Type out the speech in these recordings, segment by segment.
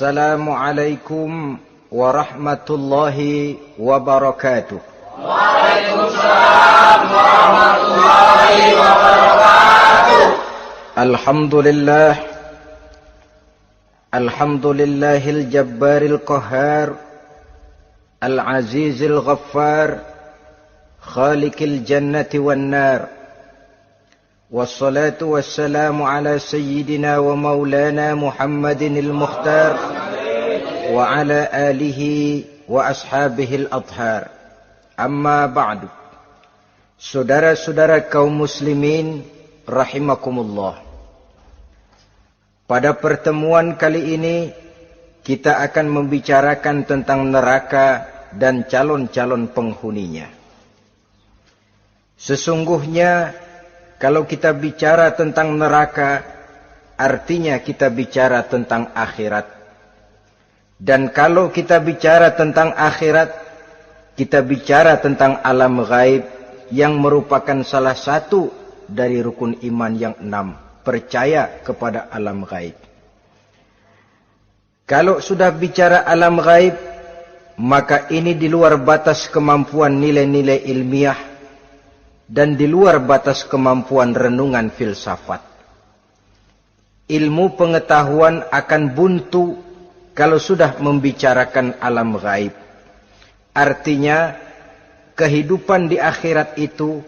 Assalamualaikum warahmatullahi wabarakatuh. Waalaikumsalam warahmatullahi wabarakatuh. Alhamdulillahil jabbaril qahhar, al-azizil ghaffar, khaliqil jannati wan nar. Wassalatu wassalamu ala sayyidina wa maulana Muhammadinil Mukhtar wa ala alihi wa ashabihil adhar. Amma ba'du. Saudara-saudara kaum muslimin rahimakumullah. Pada pertemuan kali ini kita akan membicarakan tentang neraka dan calon-calon penghuninya. Sesungguhnya kalau kita bicara tentang neraka, artinya kita bicara tentang akhirat. Dan kalau kita bicara tentang akhirat, kita bicara tentang alam gaib yang merupakan salah satu dari rukun iman yang 6, percaya kepada alam gaib. Kalau sudah bicara alam gaib, maka ini di luar batas kemampuan nilai-nilai ilmiah dan di luar batas kemampuan renungan filsafat. Ilmu pengetahuan akan buntu kalau sudah membicarakan alam gaib. Artinya, kehidupan di akhirat itu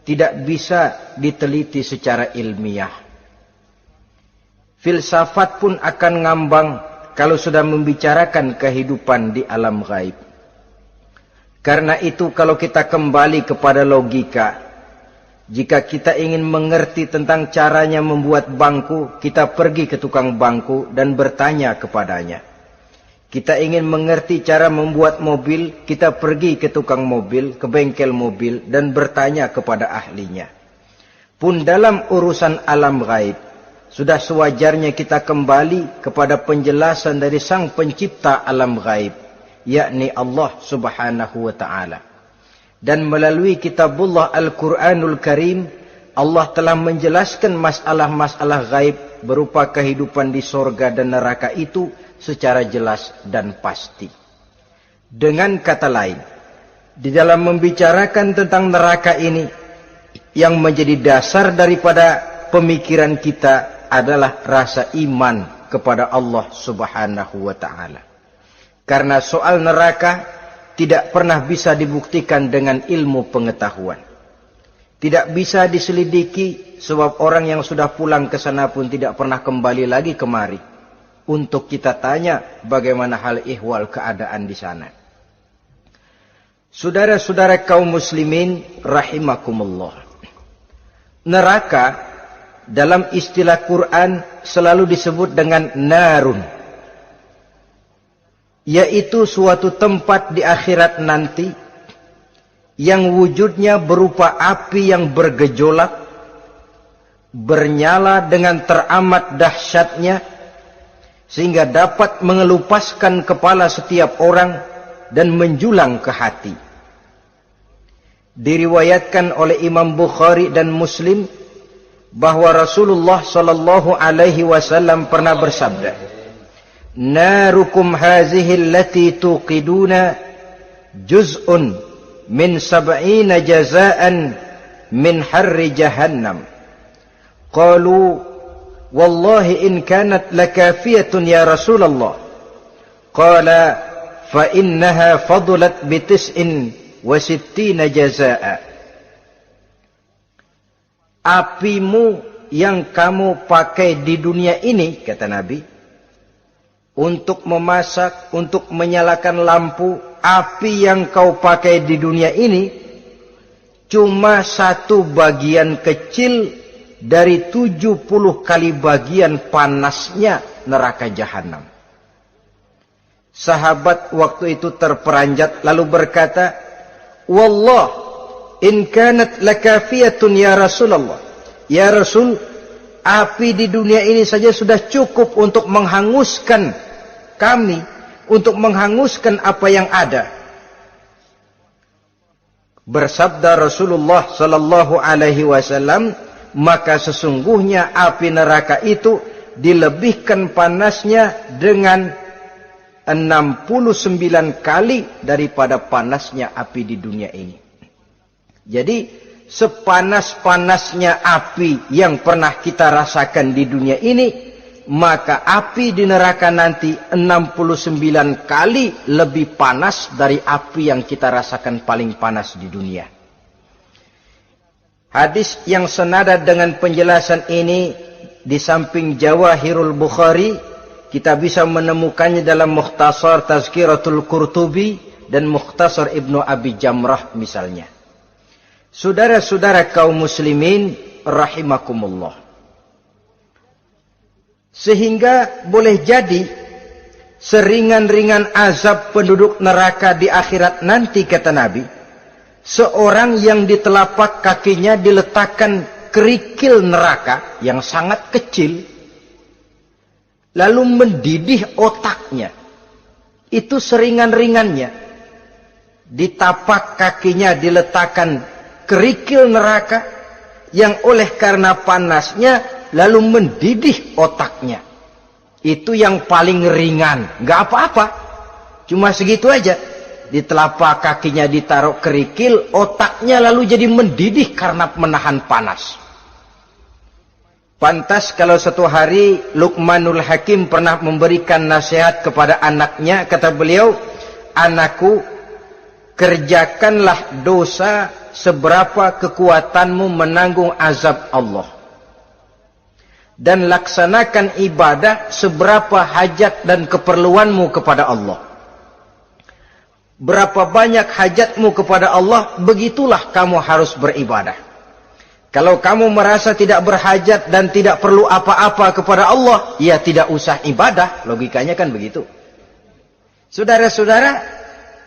tidak bisa diteliti secara ilmiah. Filsafat pun akan ngambang kalau sudah membicarakan kehidupan di alam gaib. Karena itu kalau kita kembali kepada logika, jika kita ingin mengerti tentang caranya membuat bangku, kita pergi ke tukang bangku dan bertanya kepadanya. Kita ingin mengerti cara membuat mobil, kita pergi ke tukang mobil, ke bengkel mobil, dan bertanya kepada ahlinya. Pun dalam urusan alam gaib, sudah sewajarnya kita kembali kepada penjelasan dari sang pencipta alam gaib, yakni Allah subhanahu wa ta'ala. Dan melalui kitabullah Al-Quranul Karim, Allah telah menjelaskan masalah-masalah gaib berupa kehidupan di sorga dan neraka itu secara jelas dan pasti. Dengan kata lain, di dalam membicarakan tentang neraka ini, yang menjadi dasar daripada pemikiran kita adalah rasa iman kepada Allah subhanahu wa ta'ala. Karena soal neraka tidak pernah bisa dibuktikan dengan ilmu pengetahuan. Tidak bisa diselidiki sebab orang yang sudah pulang ke sana pun tidak pernah kembali lagi kemari untuk kita tanya bagaimana hal ihwal keadaan di sana. Saudara-saudara kaum muslimin rahimakumullah. Neraka dalam istilah Quran selalu disebut dengan narun, yaitu suatu tempat di akhirat nanti yang wujudnya berupa api yang bergejolak, bernyala dengan teramat dahsyatnya, sehingga dapat mengelupaskan kepala setiap orang dan menjulang ke hati. Diriwayatkan oleh Imam Bukhari dan Muslim bahwa Rasulullah sallallahu alaihi wasallam pernah bersabda, Narukum hazihi allati tuqiduna juz'un min sab'ina jazaan min harri jahannam. Qalu wallahi in kanat lakafiyatun ya Rasulullah. Qala fa innaha fadulat bi 69 jazaa. Apimu yang kamu pakai di dunia ini, kata Nabi, untuk memasak, untuk menyalakan lampu, api yang kau pakai di dunia ini cuma satu bagian kecil dari 70 kali bagian panasnya neraka jahanam. Sahabat waktu itu terperanjat lalu berkata, Wallah, in kanat lakafiyatun ya Rasulullah. Ya Rasul, api di dunia ini saja sudah cukup untuk menghanguskan kami, untuk menghanguskan apa yang ada. Bersabda Rasulullah sallallahu alaihi wasallam, maka sesungguhnya api neraka itu dilebihkan panasnya dengan 69 kali daripada panasnya api di dunia ini. Jadi sepanas-panasnya api yang pernah kita rasakan di dunia ini, maka api di neraka nanti 69 kali lebih panas dari api yang kita rasakan paling panas di dunia. Hadis yang senada dengan penjelasan ini di samping Jawahirul Bukhari, kita bisa menemukannya dalam Mukhtasar Tazkiratul Qurtubi dan Mukhtasar Ibnu Abi Jamrah misalnya. Saudara-saudara kaum muslimin rahimakumullah. Sehingga boleh jadi seringan-ringan azab penduduk neraka di akhirat nanti, kata Nabi, seorang yang di telapak kakinya diletakkan kerikil neraka yang sangat kecil, lalu mendidih otaknya. Itu seringan-ringannya. Di tapak kakinya diletakkan kerikil neraka yang oleh karena panasnya lalu mendidih otaknya. Itu yang paling ringan. Nggak apa-apa. Cuma segitu aja. Di telapak kakinya ditaruh kerikil, otaknya lalu jadi mendidih karena menahan panas. Pantas kalau satu hari Luqmanul Hakim pernah memberikan nasihat kepada anaknya, kata beliau, "Anakku, kerjakanlah dosa seberapa kekuatanmu menanggung azab Allah. Dan laksanakan ibadah seberapa hajat dan keperluanmu kepada Allah. Berapa banyak hajatmu kepada Allah, begitulah kamu harus beribadah. Kalau kamu merasa tidak berhajat dan tidak perlu apa-apa kepada Allah, ya tidak usah ibadah." Logikanya kan begitu. Saudara-saudara,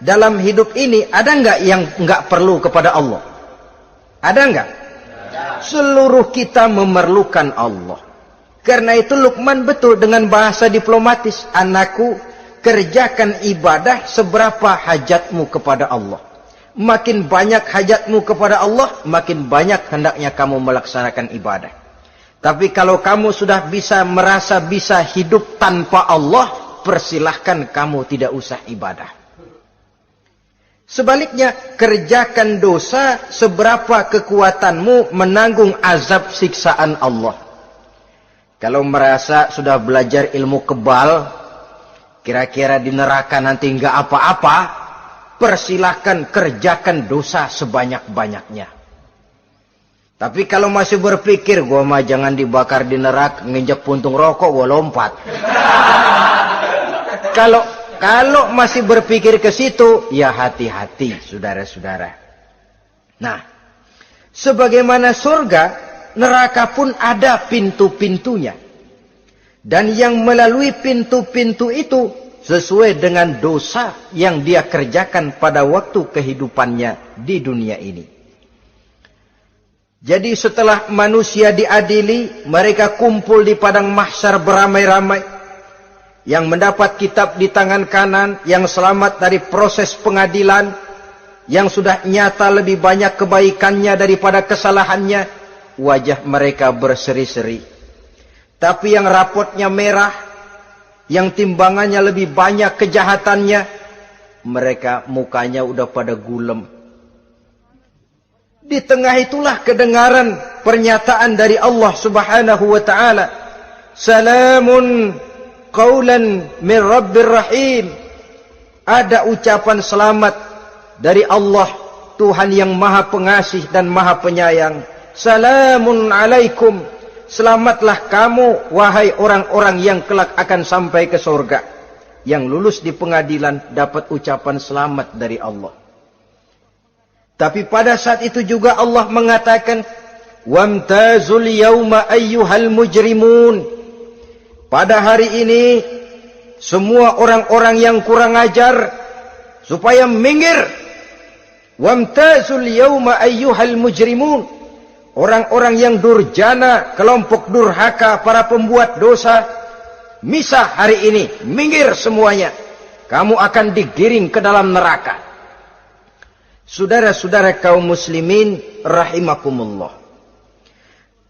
dalam hidup ini ada enggak yang enggak perlu kepada Allah? Ada enggak? Seluruh kita memerlukan Allah. Karena itu Luqman betul dengan bahasa diplomatis, "Anakku, kerjakan ibadah seberapa hajatmu kepada Allah. Makin banyak hajatmu kepada Allah, makin banyak hendaknya kamu melaksanakan ibadah. Tapi kalau kamu sudah merasa bisa hidup tanpa Allah, persilahkan kamu tidak usah ibadah." Sebaliknya, kerjakan dosa seberapa kekuatanmu menanggung azab siksaan Allah. Kalau merasa sudah belajar ilmu kebal, kira-kira di neraka nanti enggak apa-apa, persilahkan kerjakan dosa sebanyak-banyaknya. Tapi kalau masih berpikir, gua mah jangan dibakar di neraka, nginjek puntung rokok, gua lompat. Kalau masih berpikir ke situ, ya hati-hati, saudara-saudara. Nah, sebagaimana surga, neraka pun ada pintu-pintunya. Dan yang melalui pintu-pintu itu sesuai dengan dosa yang dia kerjakan pada waktu kehidupannya di dunia ini. Jadi setelah manusia diadili, mereka kumpul di padang mahsyar beramai-ramai. Yang mendapat kitab di tangan kanan, yang selamat dari proses pengadilan, yang sudah nyata lebih banyak kebaikannya daripada kesalahannya, wajah mereka berseri-seri. Tapi yang rapotnya merah, yang timbangannya lebih banyak kejahatannya, mereka mukanya udah pada gulem. Di tengah itulah kedengaran pernyataan dari Allah Subhanahu wa ta'ala, "Salamun qaulan min Rabbir Rahim." Ada ucapan selamat dari Allah, Tuhan yang Maha Pengasih dan Maha Penyayang. "Salamun alaikum." Selamatlah kamu, wahai orang-orang yang kelak akan sampai ke surga. Yang lulus di pengadilan dapat ucapan selamat dari Allah. Tapi pada saat itu juga Allah mengatakan, "Wamtazul yauma ayyuhal mujrimun." Pada hari ini, semua orang-orang yang kurang ajar, supaya minggir. Wamtazul yauma ayyuhal mujrimun. Orang-orang yang durjana, kelompok durhaka, para pembuat dosa, misah hari ini, minggir semuanya. Kamu akan digiring ke dalam neraka. Saudara-saudara kaum muslimin rahimakumullah.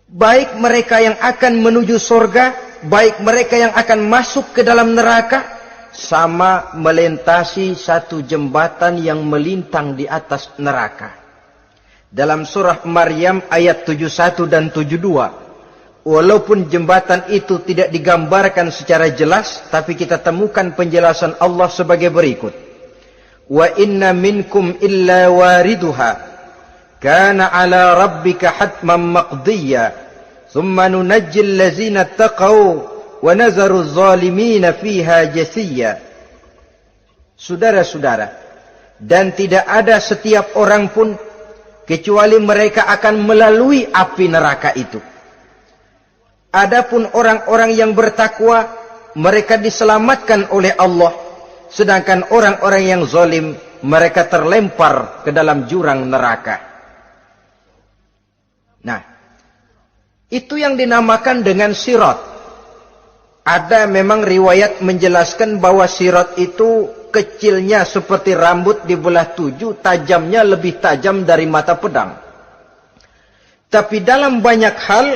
Baik mereka yang akan menuju surga, baik mereka yang akan masuk ke dalam neraka, sama melintasi satu jembatan yang melintang di atas neraka. Dalam surah Maryam ayat 71 dan 72. Walaupun jembatan itu tidak digambarkan secara jelas, tapi kita temukan penjelasan Allah sebagai berikut. Wa inna minkum illa wariduha kana ala rabbika hatman maqdiyya thumma nunajjil ladzina taqaw wa nazaru zalimina fiha jasiyya. Saudara-saudara, dan tidak ada setiap orang pun kecuali mereka akan melalui api neraka itu. Adapun orang-orang yang bertakwa, mereka diselamatkan oleh Allah, sedangkan orang-orang yang zalim, mereka terlempar ke dalam jurang neraka. Nah, itu yang dinamakan dengan sirat. Ada memang riwayat menjelaskan bahwa sirat itu kecilnya seperti rambut dibelah 7, tajamnya lebih tajam dari mata pedang. Tapi dalam banyak hal,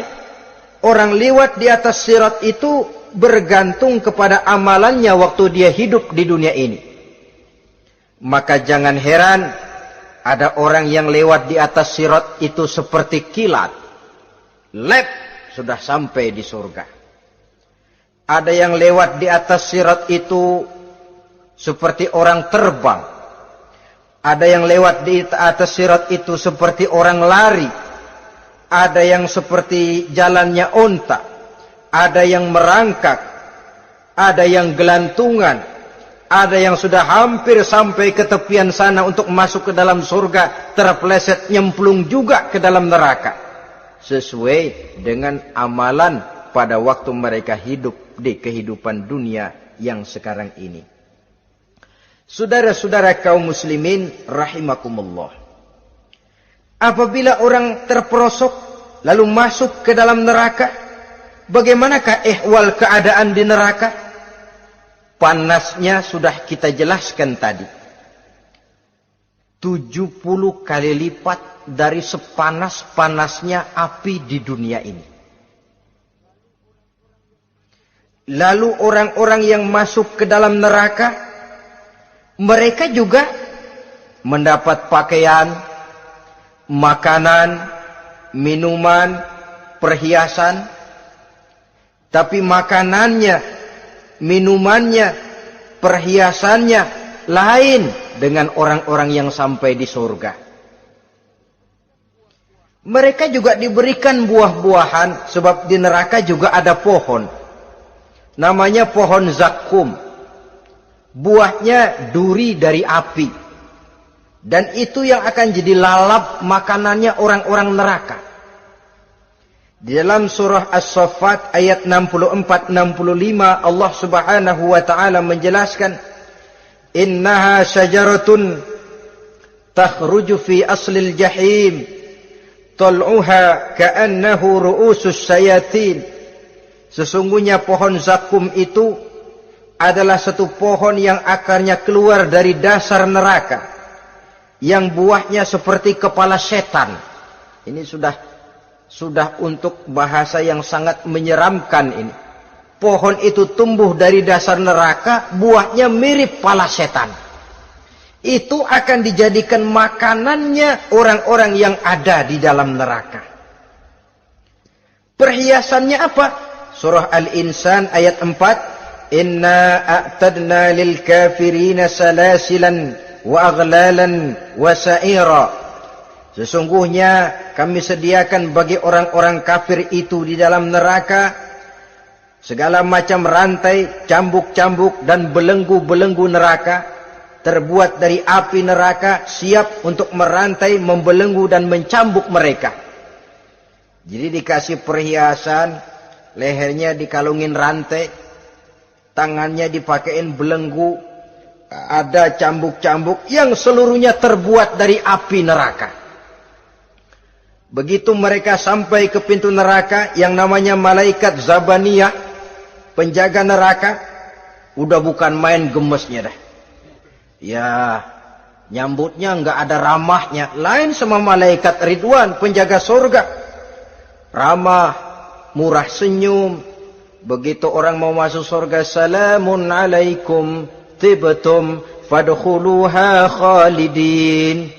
orang lewat di atas sirat itu bergantung kepada amalannya waktu dia hidup di dunia ini. Maka jangan heran ada orang yang lewat di atas sirat itu seperti kilat. Lep, sudah sampai di surga. Ada yang lewat di atas sirat itu seperti orang terbang. Ada yang lewat di atas sirat itu seperti orang lari. Ada yang seperti jalannya onta. Ada yang merangkak. Ada yang gelantungan. Ada yang sudah hampir sampai ke tepian sana untuk masuk ke dalam surga, terpeleset nyemplung juga ke dalam neraka. Sesuai dengan amalan pada waktu mereka hidup di kehidupan dunia yang sekarang ini. Saudara-saudara kaum muslimin rahimakumullah. Apabila orang terperosok lalu masuk ke dalam neraka, bagaimanakah ihwal keadaan di neraka? Panasnya sudah kita jelaskan tadi. 70 kali lipat dari sepanas-panasnya api di dunia ini. Lalu orang-orang yang masuk ke dalam neraka, mereka juga mendapat pakaian, makanan, minuman, perhiasan. Tapi makanannya, minumannya, perhiasannya lain dengan orang-orang yang sampai di surga. Mereka juga diberikan buah-buahan, sebab di neraka juga ada pohon. Namanya pohon zakum. Buahnya duri dari api. Dan itu yang akan jadi lalap makanannya orang-orang neraka. Di dalam surah As-Saffat ayat 64-65 Allah Subhanahu wa taala menjelaskan, innaha syajaratun takhruju fi aslil jahim tal'uha ka'annahu ru'usus sayatin. Sesungguhnya pohon zakum itu adalah satu pohon yang akarnya keluar dari dasar neraka, yang buahnya seperti kepala setan. Ini sudah untuk bahasa yang sangat menyeramkan ini. Pohon itu tumbuh dari dasar neraka, buahnya mirip kepala setan. Itu akan dijadikan makanannya orang-orang yang ada di dalam neraka. Perhiasannya apa? Surah Al-Insan ayat 4. Inna a'tadna lil kafirina salasilan wa aghlalan wa sa'ira. Sesungguhnya kami sediakan bagi orang-orang kafir itu di dalam neraka segala macam rantai, cambuk-cambuk dan belenggu-belenggu neraka, terbuat dari api neraka, siap untuk merantai, membelenggu dan mencambuk mereka. Jadi dikasih perhiasan, lehernya dikalungin rantai, tangannya dipakein belenggu, ada cambuk-cambuk yang seluruhnya terbuat dari api neraka. Begitu mereka sampai ke pintu neraka yang namanya malaikat Zabaniyah, penjaga neraka, udah bukan main gemesnya dah. Ya, nyambutnya nggak ada ramahnya. Lain sama malaikat Ridwan, penjaga surga. Ramah, murah senyum, Begitu orang mau masuk surga, salamun alaikum tibtum fadkhuluha khalidin.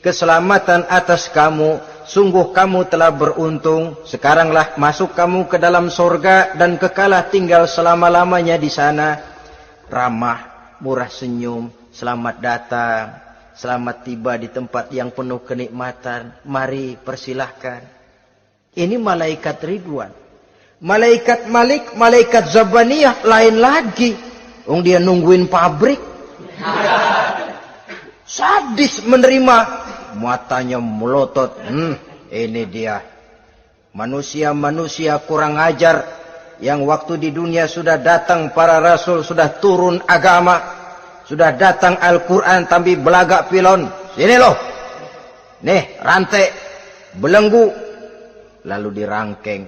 Keselamatan atas kamu, sungguh kamu telah beruntung. Sekaranglah masuk kamu ke dalam surga dan kekalah tinggal selama-lamanya di sana. Ramah, murah senyum, selamat datang, selamat tiba di tempat yang penuh kenikmatan. Mari persilahkan. Ini malaikat Ridwan. Malaikat Malik, malaikat Zabaniyah lain lagi. Dia nungguin pabrik. Sadis menerima. Matanya melotot. Ini dia. Manusia-manusia kurang ajar. Yang waktu di dunia sudah datang para rasul. Sudah turun agama. Sudah datang Al-Quran. Tapi belagak pilon. Sini loh. Nih rantai. Belenggu. Lalu dirangkeng.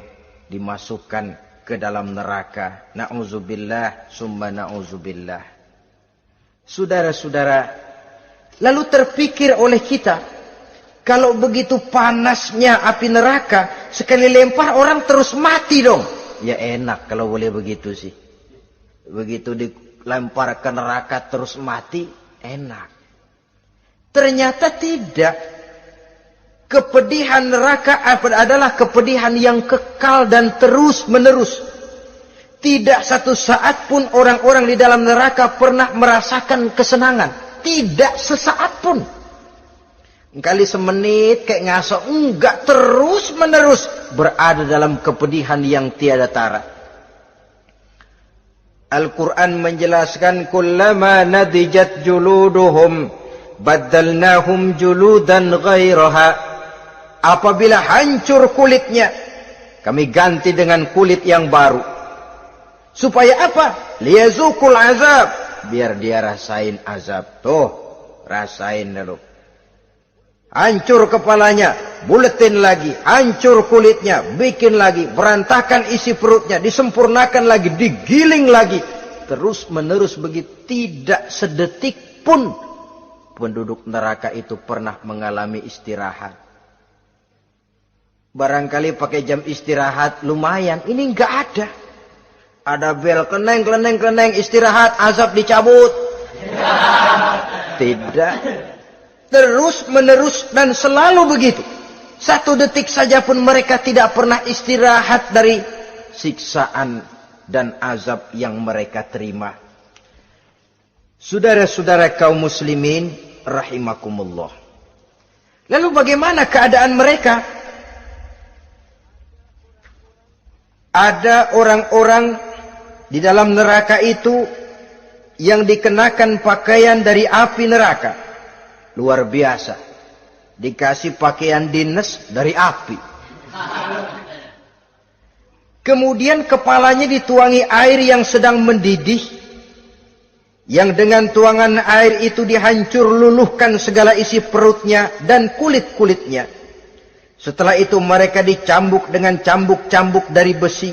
Dimasukkan ke dalam neraka. Na'udzubillah. Summa na'udzubillah. Saudara-saudara. Lalu terpikir oleh kita. Kalau begitu panasnya api neraka, sekali lempar orang terus mati dong. Ya enak kalau boleh begitu sih. Begitu dilempar ke neraka terus mati, enak. Ternyata tidak. Kepedihan neraka adalah kepedihan yang kekal dan terus menerus. Tidak satu saat pun orang-orang di dalam neraka pernah merasakan kesenangan. Tidak sesaat pun. Kali semenit kayak ngasok, enggak, terus menerus berada dalam kepedihan yang tiada tara. Al-Quran menjelaskan, kullama nadijat juluduhum baddalnahum juludan ghairaha. Apabila hancur kulitnya, kami ganti dengan kulit yang baru. Supaya apa? Liyazukul azab, biar dia rasain azab. Tuh, rasain dulu. Hancur kepalanya, buletin lagi, hancur kulitnya, bikin lagi, berantakan isi perutnya, disempurnakan lagi, digiling lagi. Terus menerus begitu, tidak sedetik pun penduduk neraka itu pernah mengalami istirahat. Barangkali pakai jam istirahat lumayan, ini enggak ada. Ada bel, kleneng, istirahat, azab dicabut. Tidak. Terus menerus dan selalu begitu. Satu detik saja pun mereka tidak pernah istirahat dari siksaan dan azab yang mereka terima. Saudara-saudara kaum muslimin rahimakumullah. Lalu bagaimana keadaan mereka? Ada orang-orang di dalam neraka itu yang dikenakan pakaian dari api neraka. Luar biasa. Dikasih pakaian dinas dari api. Kemudian kepalanya dituangi air yang sedang mendidih. Yang dengan tuangan air itu dihancur luluhkan segala isi perutnya dan kulit-kulitnya. Setelah itu mereka dicambuk dengan cambuk-cambuk dari besi.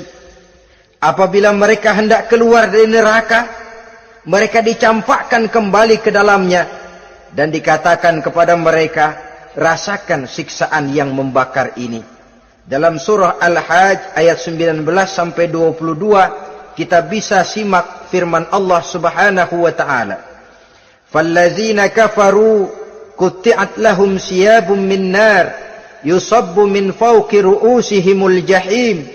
Apabila mereka hendak keluar dari neraka, mereka dicampakkan kembali ke dalamnya. Dan dikatakan kepada mereka, rasakan siksaan yang membakar ini. Dalam surah Al-Hajj ayat 19 sampai 22, kita bisa simak firman Allah Subhanahu wa taala. Fallazina kafaru qutti'at lahum siyabun min nar yusabbu min fawqi ru'usihimul jahim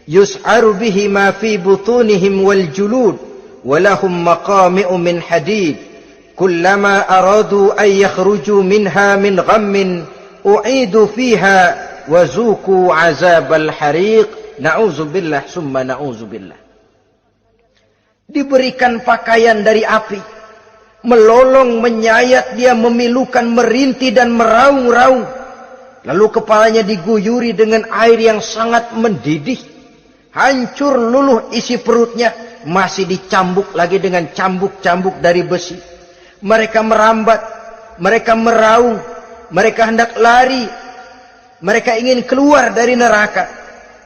yus'aru bihi ma fi butunihim wal julud wa lahum maqami'u min hadid. Kullama aradu an yakhruju minha min ghammin u'idu fiha wa zuku azabal hariq. Na'udzubillah summa na'udzubillah. Diberikan pakaian dari api, melolong, menyayat dia, memilukan, merintih dan meraung-raung. Lalu kepalanya diguyuri dengan air yang sangat mendidih. Hancur luluh isi perutnya, masih dicambuk lagi dengan cambuk-cambuk dari besi. Mereka merambat, mereka meraung, mereka hendak lari, mereka ingin keluar dari neraka.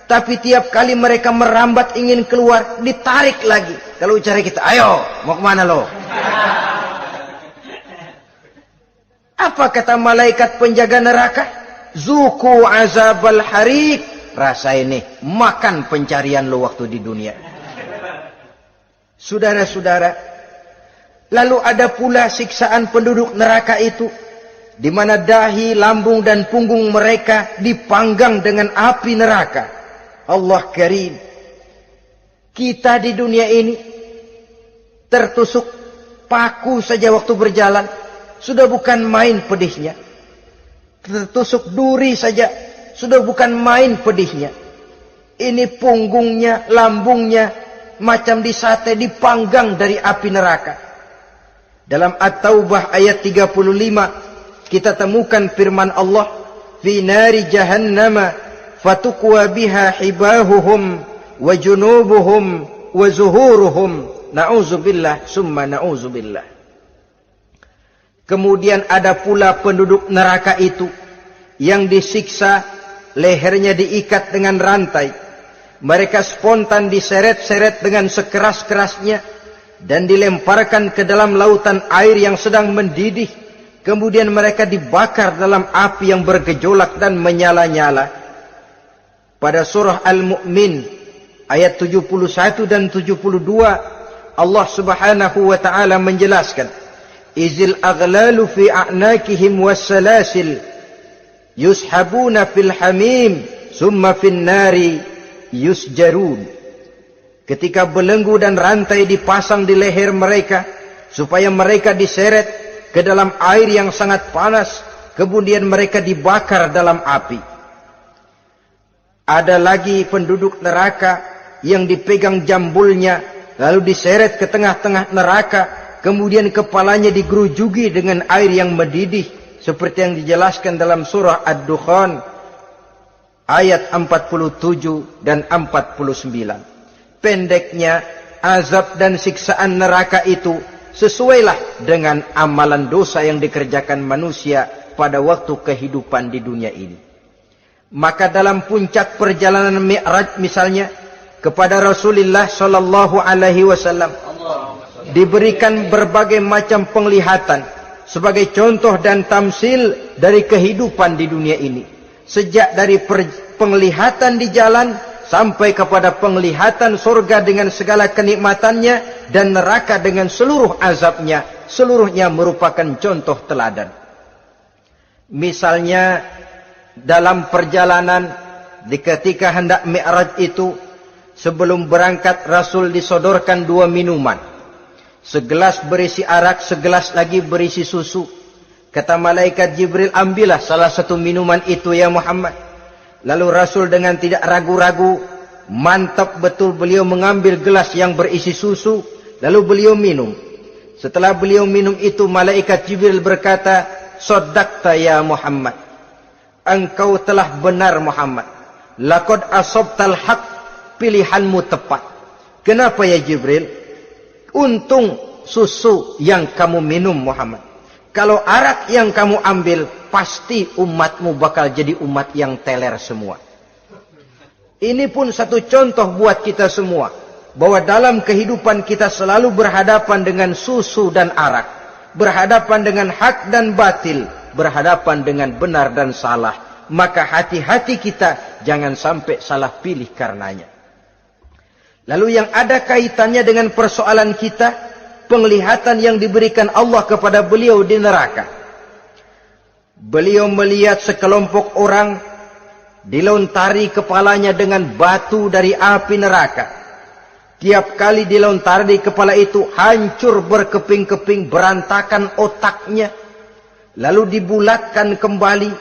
Tapi tiap kali mereka merambat ingin keluar, ditarik lagi. Kalau ucara kita, ayo, mau kemana lo? Apa kata malaikat penjaga neraka? Zuku azabal hariq. Rasa ini, makan pencarian lo waktu di dunia. Saudara-saudara, lalu ada pula siksaan penduduk neraka itu, di mana dahi, lambung dan punggung mereka dipanggang dengan api neraka. Allah Karim. Kita di dunia ini tertusuk paku saja waktu berjalan, sudah bukan main pedihnya. Tertusuk duri saja, sudah bukan main pedihnya. Ini punggungnya, lambungnya, macam disate, dipanggang dari api neraka. Dalam At-Taubah ayat 35, kita temukan firman Allah, fi nari jahannama fatukwa biha hibahuhum wa junubuhum wa zuhuruhum. Na'udzubillah summa na'udzubillah. Kemudian ada pula penduduk neraka itu yang disiksa, lehernya diikat dengan rantai. Mereka spontan diseret-seret dengan sekeras-kerasnya dan dilemparkan ke dalam lautan air yang sedang mendidih. Kemudian mereka dibakar dalam api yang bergejolak dan menyala-nyala. Pada surah Al-Mu'min ayat 71 dan 72, Allah Subhanahu wa ta'ala menjelaskan, izil aghlalu fi a'nakihim wassalasil yushabuna fil hamim summa fin nari yusjarun. Ketika belenggu dan rantai dipasang di leher mereka supaya mereka diseret ke dalam air yang sangat panas, kemudian mereka dibakar dalam api. Ada lagi penduduk neraka yang dipegang jambulnya lalu diseret ke tengah-tengah neraka, kemudian kepalanya digerujugi dengan air yang mendidih, seperti yang dijelaskan dalam surah Ad-Dukhan ayat 47 dan 49. Pendeknya, azab dan siksaan neraka itu sesuailah dengan amalan dosa yang dikerjakan manusia pada waktu kehidupan di dunia ini. Maka dalam puncak perjalanan Mi'raj misalnya, kepada Rasulullah sallallahu alaihi wasallam diberikan berbagai macam penglihatan sebagai contoh dan tamsil dari kehidupan di dunia ini. Sejak dari penglihatan di jalan sampai kepada penglihatan surga dengan segala kenikmatannya dan neraka dengan seluruh azabnya, seluruhnya merupakan contoh teladan. Misalnya dalam perjalanan ketika hendak Mi'raj itu, sebelum berangkat Rasul disodorkan 2 minuman. Segelas berisi arak, segelas lagi berisi susu. Kata malaikat Jibril, ambillah salah satu minuman itu ya Muhammad. Lalu Rasul dengan tidak ragu-ragu, mantap betul beliau mengambil gelas yang berisi susu, lalu beliau minum. Setelah beliau minum itu, malaikat Jibril berkata, "Shaddaqta ya Muhammad." Engkau telah benar Muhammad. Laqad asabtal haqq, pilihanmu tepat. Kenapa ya Jibril? Untung susu yang kamu minum Muhammad. Kalau arak yang kamu ambil, pasti umatmu bakal jadi umat yang teler semua. Ini pun satu contoh buat kita semua, bahwa dalam kehidupan kita selalu berhadapan dengan susu dan arak, berhadapan dengan hak dan batil, berhadapan dengan benar dan salah. Maka hati-hati kita jangan sampai salah pilih karenanya. Lalu yang ada kaitannya dengan persoalan kita, penglihatan yang diberikan Allah kepada beliau di neraka. Beliau melihat sekelompok orang dilontari kepalanya dengan batu dari api neraka. Tiap kali dilontari kepala itu hancur berkeping-keping, berantakan otaknya. Lalu dibulatkan kembali.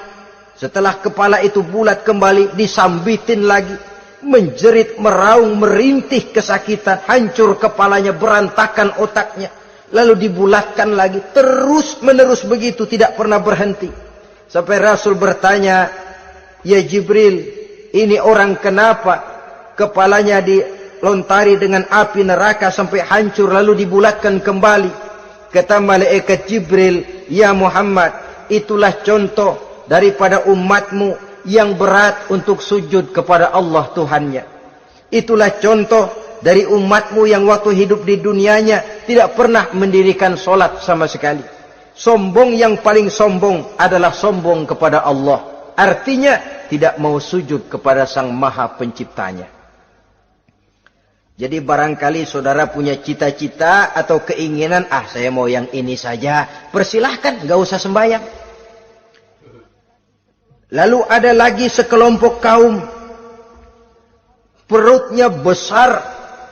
Setelah kepala itu bulat kembali, disambitin lagi. Menjerit, meraung, merintih kesakitan, hancur kepalanya, berantakan otaknya. Lalu dibulatkan lagi, terus menerus begitu, tidak pernah berhenti. Sampai Rasul bertanya, ya Jibril, ini orang kenapa kepalanya dilontari dengan api neraka sampai hancur lalu dibulatkan kembali? Kata malaikat Jibril, ya Muhammad, itulah contoh daripada umatmu yang berat untuk sujud kepada Allah Tuhannya. Itulah contoh dari umatmu yang waktu hidup di dunianya tidak pernah mendirikan solat sama sekali. Sombong yang paling sombong adalah sombong kepada Allah. Artinya tidak mau sujud kepada Sang Maha Penciptanya. Jadi barangkali saudara punya cita-cita atau keinginan, saya mau yang ini saja. Persilahkan, gak usah sembahyang. Lalu ada lagi sekelompok kaum, perutnya besar,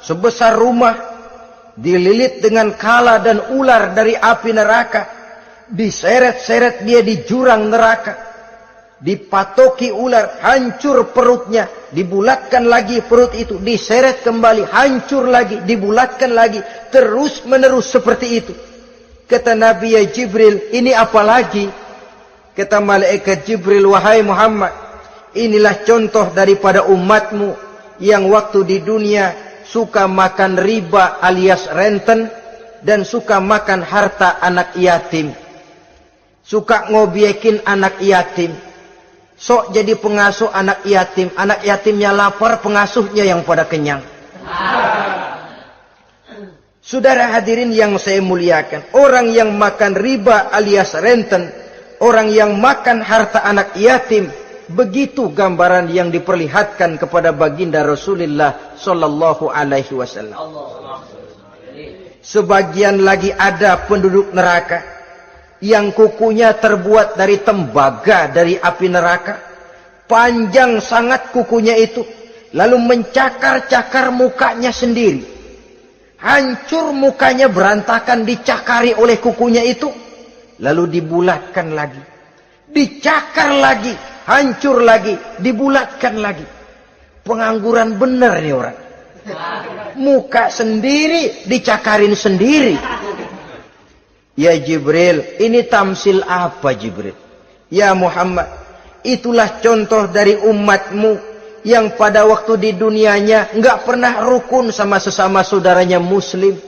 sebesar rumah, dililit dengan kala dan ular dari api neraka. Diseret-seret dia di jurang neraka. Dipatoki ular, hancur perutnya, dibulatkan lagi perut itu, diseret kembali, hancur lagi, dibulatkan lagi, terus menerus seperti itu. Kata Nabi, ya Jibril, ini apa lagi? Kata malaikat Jibril, wahai Muhammad, inilah contoh daripada umatmu yang waktu di dunia suka makan riba alias renten dan suka makan harta anak yatim, suka ngobyekin anak yatim. Sok jadi pengasuh anak yatimnya lapar, pengasuhnya yang pada kenyang. Saudara hadirin yang saya muliakan, orang yang makan riba alias renten, orang yang makan harta anak yatim, begitu gambaran yang diperlihatkan kepada baginda Rasulullah sallallahu alaihi wasallam. Sebagian lagi ada penduduk neraka yang kukunya terbuat dari tembaga dari api neraka. Panjang sangat kukunya itu. Lalu mencakar-cakar mukanya sendiri. Hancur mukanya, berantakan, dicakari oleh kukunya itu. Lalu dibulatkan lagi. Dicakar lagi. Hancur lagi. Dibulatkan lagi. Pengangguran benar nih orang. Muka sendiri, dicakarin sendiri. Ya Jibril, ini tamsil apa Jibril? Ya Muhammad, itulah contoh dari umatmu yang pada waktu di dunianya enggak pernah rukun sama sesama saudaranya muslim.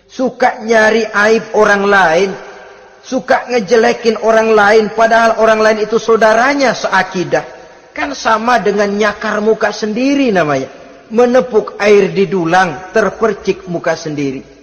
Suka nyari aib orang lain, suka ngejelekin orang lain, padahal orang lain itu saudaranya seakidah. Kan sama dengan nyakar muka sendiri namanya. Menepuk air di dulang, terpercik muka sendiri.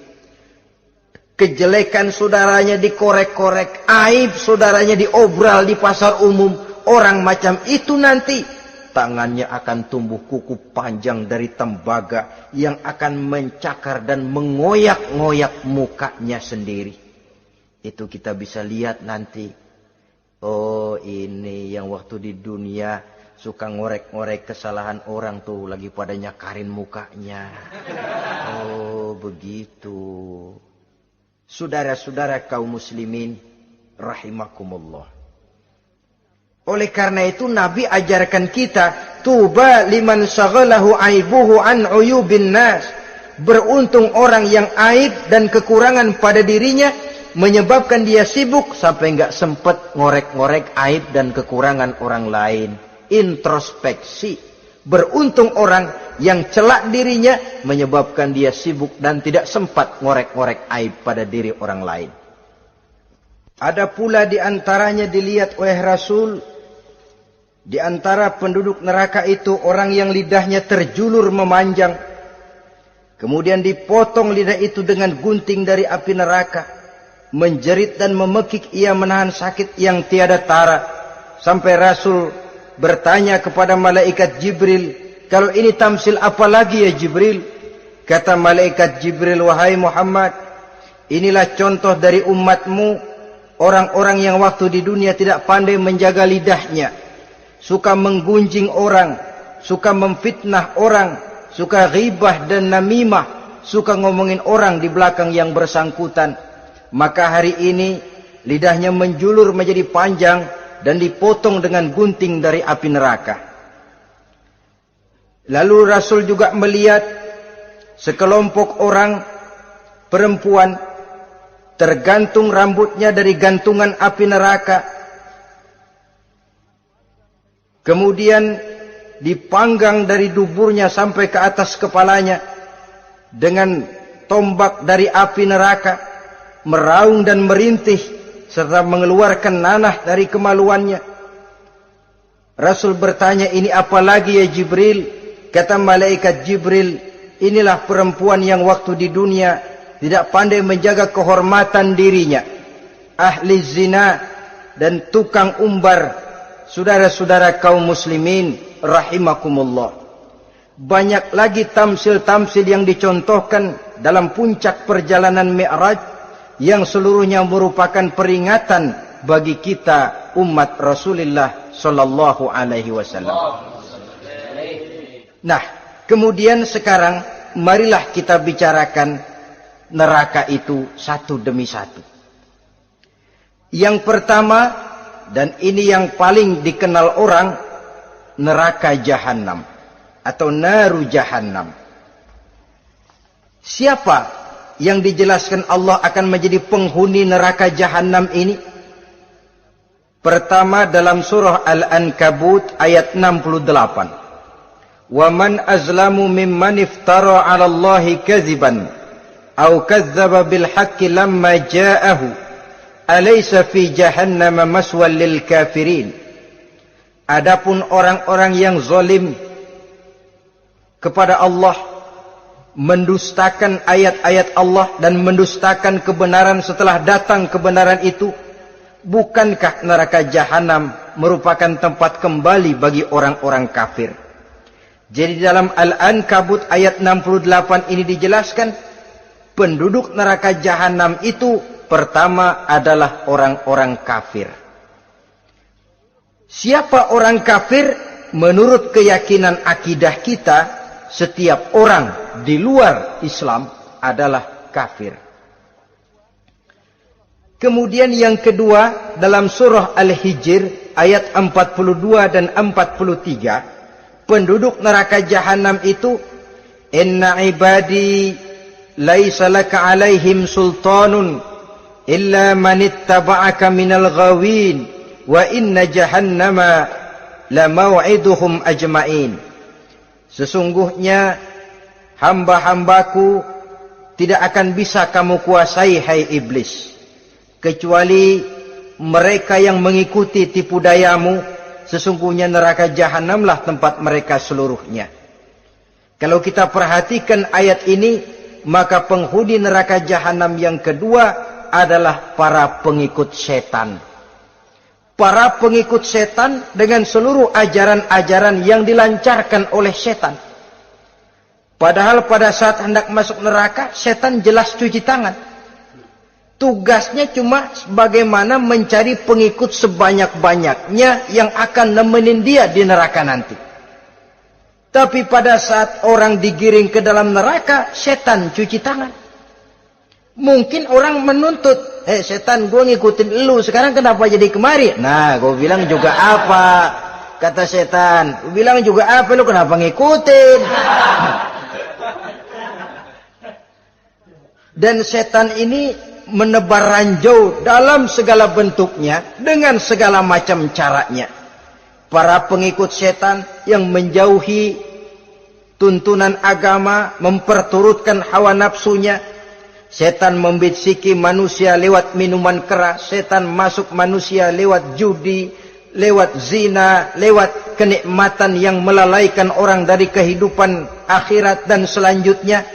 Kejelekan saudaranya dikorek-korek, aib saudaranya diobral di pasar umum. Orang macam itu nanti tangannya akan tumbuh kuku panjang dari tembaga yang akan mencakar dan mengoyak-ngoyak mukanya sendiri. Itu kita bisa lihat nanti. Oh, ini yang waktu di dunia suka ngorek-ngorek kesalahan orang tuh lagi pada nyakarin mukanya. Oh, begitu. Saudara-saudara kaum muslimin rahimakumullah. Oleh karena itu Nabi ajarkan kita, tuba liman syaghalahu aibuhu an uyubin nas. Beruntung orang yang aib dan kekurangan pada dirinya menyebabkan dia sibuk sampai enggak sempat ngorek-ngorek aib dan kekurangan orang lain. Introspeksi. Beruntung orang yang celak dirinya menyebabkan dia sibuk dan tidak sempat ngorek-ngorek aib pada diri orang lain. Ada pula di antaranya dilihat oleh Rasul, di antara penduduk neraka itu orang yang lidahnya terjulur memanjang, kemudian dipotong lidah itu dengan gunting dari api neraka, menjerit dan memekik ia menahan sakit yang tiada tara, sampai Rasul bertanya kepada malaikat Jibril, kalau ini tamsil apa lagi ya Jibril? Kata malaikat Jibril, wahai Muhammad, inilah contoh dari umatmu, orang-orang yang waktu di dunia tidak pandai menjaga lidahnya, suka menggunjing orang, suka memfitnah orang, suka ghibah dan namimah, suka ngomongin orang di belakang yang bersangkutan. Maka hari ini lidahnya menjulur menjadi panjang dan dipotong dengan gunting dari api neraka. Lalu Rasul juga melihat sekelompok orang perempuan tergantung rambutnya dari gantungan api neraka, kemudian dipanggang dari duburnya sampai ke atas kepalanya dengan tombak dari api neraka, meraung dan merintih serta mengeluarkan nanah dari kemaluannya. Rasul bertanya, ini apa lagi ya Jibril? Kata malaikat Jibril, inilah perempuan yang waktu di dunia tidak pandai menjaga kehormatan dirinya, ahli zina dan tukang umbar. Saudara-saudara kaum muslimin rahimakumullah, Banyak lagi tamsil-tamsil yang dicontohkan dalam puncak perjalanan Mi'raj yang seluruhnya merupakan peringatan bagi kita umat Rasulullah sallallahu alaihi wasallam. Nah, kemudian sekarang marilah kita bicarakan neraka itu satu demi satu. Yang pertama, dan ini yang paling dikenal orang, neraka Jahannam atau naru Jahannam. Siapa yang dijelaskan Allah akan menjadi penghuni neraka Jahannam ini? Pertama dalam surah Al-Ankabut ayat 68. Wa man azlamu mimman iftara 'ala Allahi kadziban aw kadzdzaba bil haqqi lamma ja'ahu alaysa fi jahannam maswal lil kafirin. Adapun orang-orang yang zalim kepada Allah, mendustakan ayat-ayat Allah dan mendustakan kebenaran setelah datang kebenaran itu, bukankah neraka Jahannam merupakan tempat kembali bagi orang-orang kafir? Jadi dalam Al-Ankabut ayat 68 ini dijelaskan, penduduk neraka Jahannam itu pertama adalah orang-orang kafir. Siapa orang kafir? Menurut keyakinan akidah kita, setiap orang di luar Islam adalah kafir. Kemudian yang kedua dalam surah Al-Hijr ayat 42 dan 43, penduduk neraka Jahannam itu, inna ibadi laisa laka alaihim sultanun illa man ittaba'aka minal ghawin wa inna jahannama la maw'iduhum ajma'in. Sesungguhnya hamba-hambaku tidak akan bisa kamu kuasai, hai iblis, kecuali mereka yang mengikuti tipu dayamu. Sesungguhnya neraka Jahannamlah tempat mereka seluruhnya. Kalau kita perhatikan ayat ini, maka penghuni neraka Jahannam yang kedua adalah para pengikut setan. Para pengikut setan dengan seluruh ajaran-ajaran yang dilancarkan oleh setan. Padahal pada saat hendak masuk neraka, setan jelas cuci tangan. Tugasnya cuma bagaimana mencari pengikut sebanyak-banyaknya yang akan nemenin dia di neraka nanti. Tapi pada saat orang digiring ke dalam neraka, setan cuci tangan. Mungkin orang menuntut, setan, gue ngikutin lu, sekarang kenapa jadi kemari? Nah, gue bilang juga apa? Kata setan, gue bilang juga apa, lu kenapa ngikutin? Dan setan ini menebar ranjau dalam segala bentuknya, dengan segala macam caranya. Para pengikut setan yang menjauhi tuntunan agama, memperturutkan hawa nafsunya. Setan membisiki manusia lewat minuman keras. Setan masuk manusia lewat judi, lewat zina, lewat kenikmatan yang melalaikan orang dari kehidupan akhirat dan selanjutnya.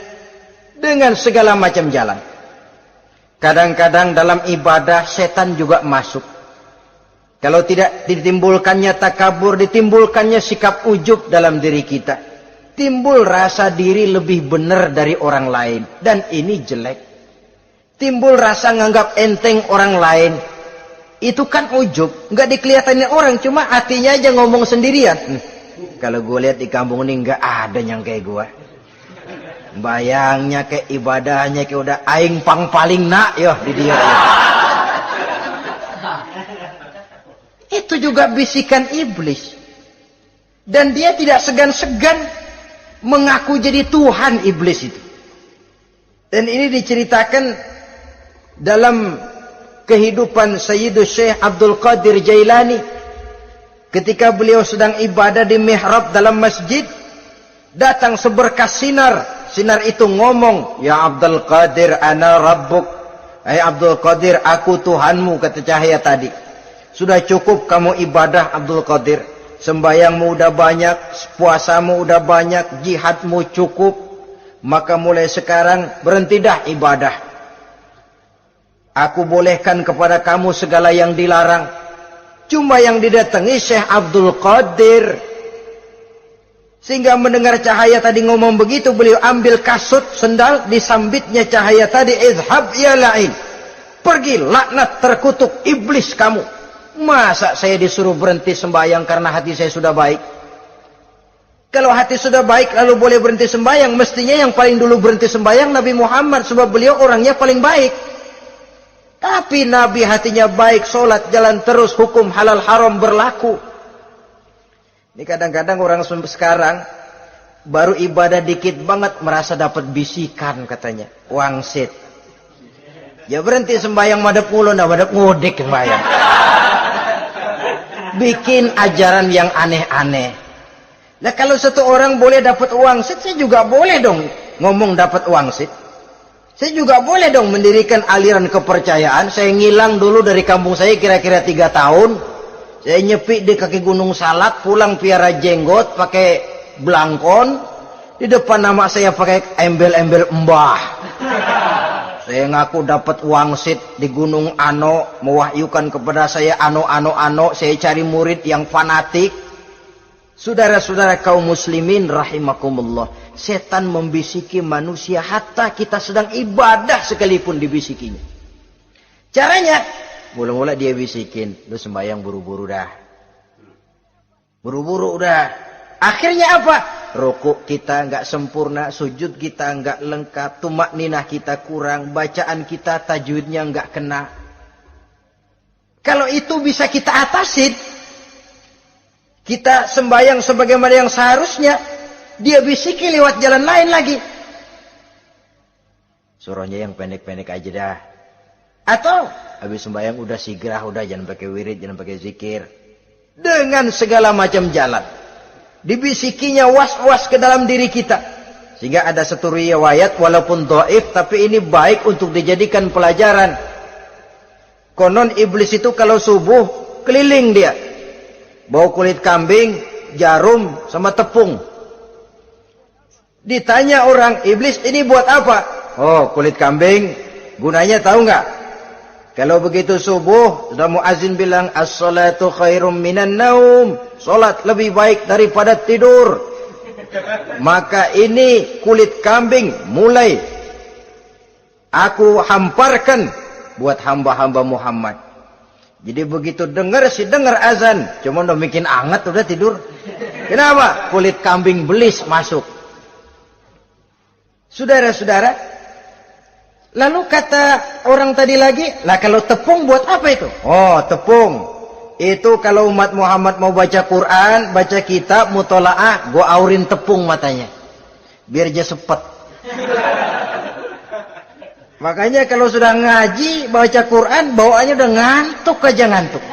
Dengan segala macam jalan. Kadang-kadang dalam ibadah setan juga masuk. Kalau tidak ditimbulkannya takabur, ditimbulkannya sikap ujub dalam diri kita. Timbul rasa diri lebih benar dari orang lain. Dan ini jelek. Timbul rasa nganggap enteng orang lain. Itu kan ujub. Nggak dikelihatannya orang, cuma hatinya aja ngomong sendirian. Kalau gue lihat di kampung ini nggak ada yang kayak gue. Bayangnya kayak ibadahnya kayak udah aing pang paling nak yo di dia. Itu juga bisikan iblis. Dan dia tidak segan-segan mengaku jadi Tuhan iblis itu. Dan ini diceritakan dalam kehidupan Sayyidus Syekh Abdul Qadir Jailani. Ketika beliau sedang ibadah di mihrab dalam masjid, datang seberkas sinar. Sinar itu ngomong, ya Abdul Qadir ana rabbuk. Hai Abdul Qadir, aku Tuhanmu, kata cahaya tadi. Sudah cukup kamu ibadah Abdul Qadir. Sembayangmu udah banyak, puasamu udah banyak, jihadmu cukup. Maka mulai sekarang berhenti dah ibadah. Aku bolehkan kepada kamu segala yang dilarang. Cuma yang didatangi Syekh Abdul Qadir. Sehingga mendengar cahaya tadi ngomong begitu, beliau ambil kasut sendal, disambitnya cahaya tadi, izhab ya la'in. Pergi, laknat terkutuk, iblis kamu. Masa saya disuruh berhenti sembahyang karena hati saya sudah baik? Kalau hati sudah baik lalu boleh berhenti sembahyang, mestinya yang paling dulu berhenti sembahyang Nabi Muhammad, sebab beliau orangnya paling baik. Tapi Nabi hatinya baik, sholat jalan terus, hukum halal haram berlaku. Ini kadang-kadang orang sekarang baru ibadah dikit banget merasa dapat bisikan katanya, wangsit. Ya berhenti sembahyang madep mulu, nah madep ngudek sembahyang. Bikin ajaran yang aneh-aneh. Nah kalau satu orang boleh dapat wangsit, saya juga boleh dong ngomong dapat wangsit. Saya juga boleh dong mendirikan aliran kepercayaan. Saya ngilang dulu dari kampung saya kira-kira 3 tahun. Saya nyepi di kaki Gunung Salak, pulang piara jenggot, pakai belangkon. Di depan nama saya pakai embel-embel mbah. Saya ngaku dapat wangsit di Gunung Ano, mewahyukan kepada saya ano. Saya cari murid yang fanatik. Saudara-saudara kaum muslimin rahimakumullah, setan membisiki manusia hatta kita sedang ibadah sekalipun dibisikinya. Caranya, mula-mula dia bisikin, lu sembahyang buru-buru dah. Buru-buru udah. Akhirnya apa? Rukuk kita enggak sempurna, sujud kita enggak lengkap, tumakninah kita kurang, bacaan kita tajwidnya enggak kena. Kalau itu bisa kita atasin, kita sembahyang sebagaimana yang seharusnya, dia bisiki lewat jalan lain lagi. Suruhnya yang pendek-pendek aja dah. Atau habis sembahyang udah sigrah, udah jangan pakai wirid, jangan pakai zikir. Dengan segala macam jalan. Dibisikinya was-was ke dalam diri kita. Sehingga ada satu riwayat walaupun dhaif tapi ini baik untuk dijadikan pelajaran. Konon iblis itu kalau subuh keliling dia. Bawa kulit kambing, jarum, sama tepung. Ditanya orang, iblis ini buat apa? Oh, kulit kambing. Gunanya tahu nggak? Kalau begitu subuh, sudah muazin bilang, as-salatu khairum minan naum. Salat lebih baik daripada tidur. Maka ini kulit kambing mulai aku hamparkan buat hamba-hamba Muhammad. Jadi begitu dengar azan, cuma udah bikin anget udah tidur. Kenapa? Kulit kambing belis masuk. Saudara-saudara, lalu kata orang tadi lagi, lah kalau tepung buat apa itu? Oh, tepung. Itu kalau umat Muhammad mau baca Quran, baca kitab, mutolaah, gua aurin tepung matanya. Biar dia sepet. Makanya kalau sudah ngaji, baca Quran, bawaannya udah ngantuk aja ngantuk.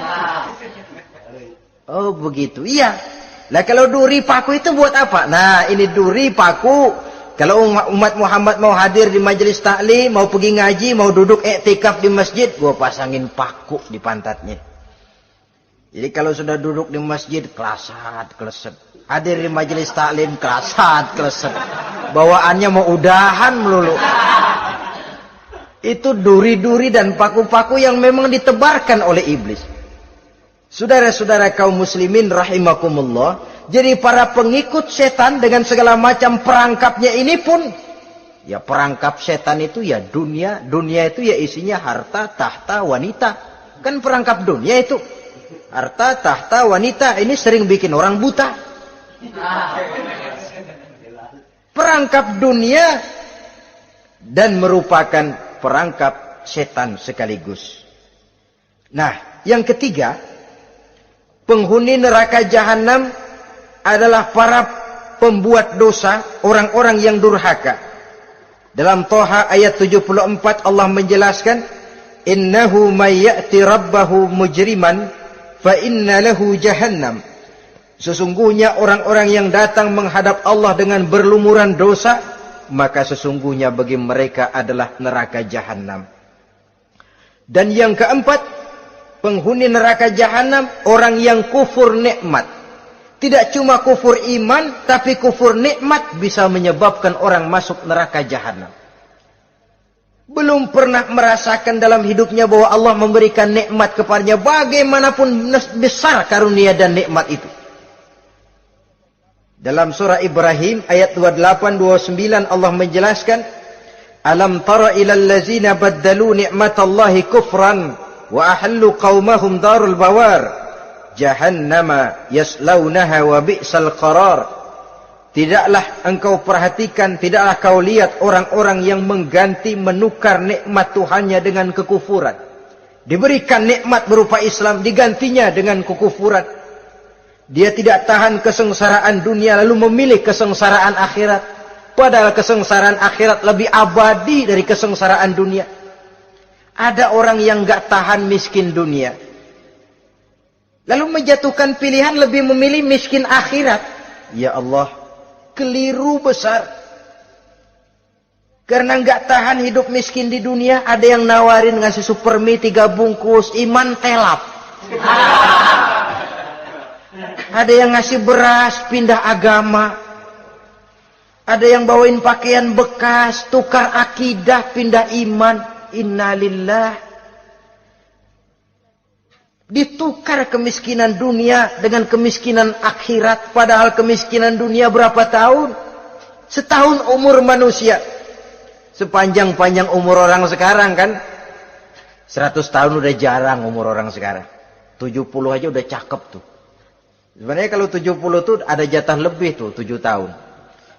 Oh begitu, iya. Nah kalau duri paku itu buat apa? Nah ini duri paku. Kalau umat Muhammad mau hadir di majelis taklim, mau pergi ngaji, mau duduk iktikaf di masjid, gua pasangin paku di pantatnya. Jadi kalau sudah duduk di masjid, kelasat, kleset. Hadir di majelis taklim, kelasat, kleset. Bawaannya mau udahan melulu. Itu duri-duri dan paku-paku yang memang ditebarkan oleh iblis. Saudara-saudara kaum muslimin rahimakumullah, jadi para pengikut setan dengan segala macam perangkapnya ini pun, ya perangkap setan itu ya dunia. Dunia itu ya isinya harta, tahta, wanita. Kan perangkap dunia itu. Harta, tahta, wanita, ini sering bikin orang buta. Perangkap dunia dan merupakan perangkap setan sekaligus. Nah, yang ketiga, penghuni neraka jahanam adalah para pembuat dosa, orang-orang yang durhaka. Dalam Toha ayat 74 Allah menjelaskan, innahu may ya'ti rabbahu mujriman fa inna lahu jahannam. Sesungguhnya orang-orang yang datang menghadap Allah dengan berlumuran dosa, maka sesungguhnya bagi mereka adalah neraka jahanam. Dan yang keempat, penghuni neraka jahanam orang yang kufur nikmat. Tidak cuma kufur iman, tapi kufur nikmat bisa menyebabkan orang masuk neraka jahanam. Belum pernah merasakan dalam hidupnya bahwa Allah memberikan nikmat kepadanya, bagaimanapun besar karunia dan nikmat itu. Dalam surah Ibrahim ayat 28-29 Allah menjelaskan, Alam tara ilal ladzina baddalu ni'matallahi kufran wa ahallu qaumahum darul bawar jahannama yaslaunaha wa bi'sal qarar. Tidaklah engkau perhatikan, tidaklah kau lihat orang-orang yang mengganti, menukar nikmat Tuhannya dengan kekufuran. Diberikan nikmat berupa Islam, digantinya dengan kekufuran. Dia tidak tahan kesengsaraan dunia lalu memilih kesengsaraan akhirat. Padahal kesengsaraan akhirat lebih abadi dari kesengsaraan dunia. Ada orang yang gak tahan miskin dunia, lalu menjatuhkan pilihan lebih memilih miskin akhirat. Ya Allah, keliru besar. Karena gak tahan hidup miskin di dunia, ada yang nawarin ngasih supermi 3 bungkus, iman telap. Ada yang ngasih beras, pindah agama. Ada yang bawain pakaian bekas, tukar akidah, pindah iman. Innalillah. Ditukar kemiskinan dunia dengan kemiskinan akhirat. Padahal kemiskinan dunia berapa tahun? Setahun umur manusia. Sepanjang-panjang umur orang sekarang kan. 100 tahun udah jarang umur orang sekarang. 70 aja udah cakep tuh. Sebenarnya kalau 70 tuh ada jatah lebih tuh, 7 tahun.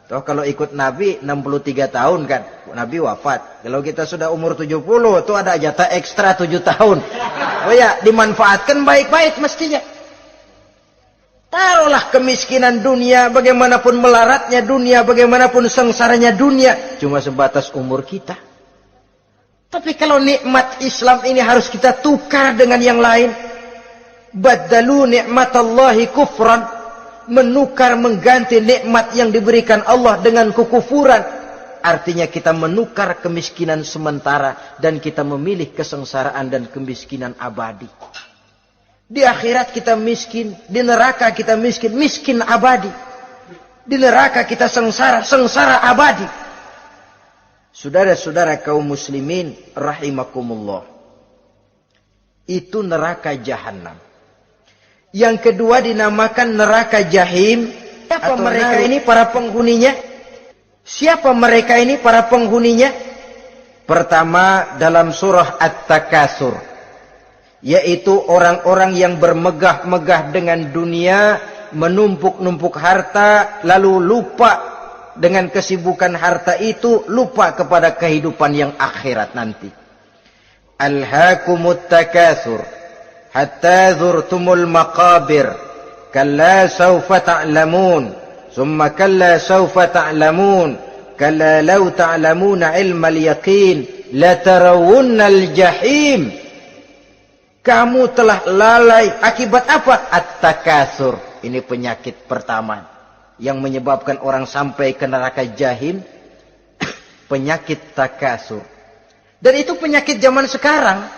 Toh kalau ikut Nabi 63 tahun kan, Nabi wafat. Kalau kita sudah umur 70 tuh ada jatah ekstra 7 tahun. Oh ya, dimanfaatkan baik-baik mestinya. Taruhlah kemiskinan dunia, bagaimanapun melaratnya dunia, bagaimanapun sengsaranya dunia, cuma sebatas umur kita. Tapi kalau nikmat Islam ini harus kita tukar dengan yang lain. Baddalu ni'matallahi kufran, menukar, mengganti nikmat yang diberikan Allah dengan kekufuran. Artinya kita menukar kemiskinan sementara dan kita memilih kesengsaraan dan kemiskinan abadi. Di akhirat kita miskin, di neraka kita miskin, miskin abadi. Di neraka kita sengsara, sengsara abadi. Saudara-saudara kaum muslimin rahimakumullah, itu neraka jahanam. Yang kedua dinamakan neraka jahim. Siapa mereka ini para penghuninya? Siapa mereka ini para penghuninya? Pertama dalam surah At-Takatsur, yaitu orang-orang yang bermegah-megah dengan dunia, menumpuk-numpuk harta, lalu lupa dengan kesibukan harta itu, lupa kepada kehidupan yang akhirat nanti. Alhaakumut takatsur hatta zurtumul maqabir kalla sawfa ta'lamun thumma kalla sawfa ta'lamun kalla law ta'lamuna ilmal yaqin la tarawunnal jahim. Kamu telah lalai akibat apa? At-takatsur. Ini penyakit pertama yang menyebabkan orang sampai ke neraka jahim. Penyakit takatsur. Dan itu penyakit zaman sekarang.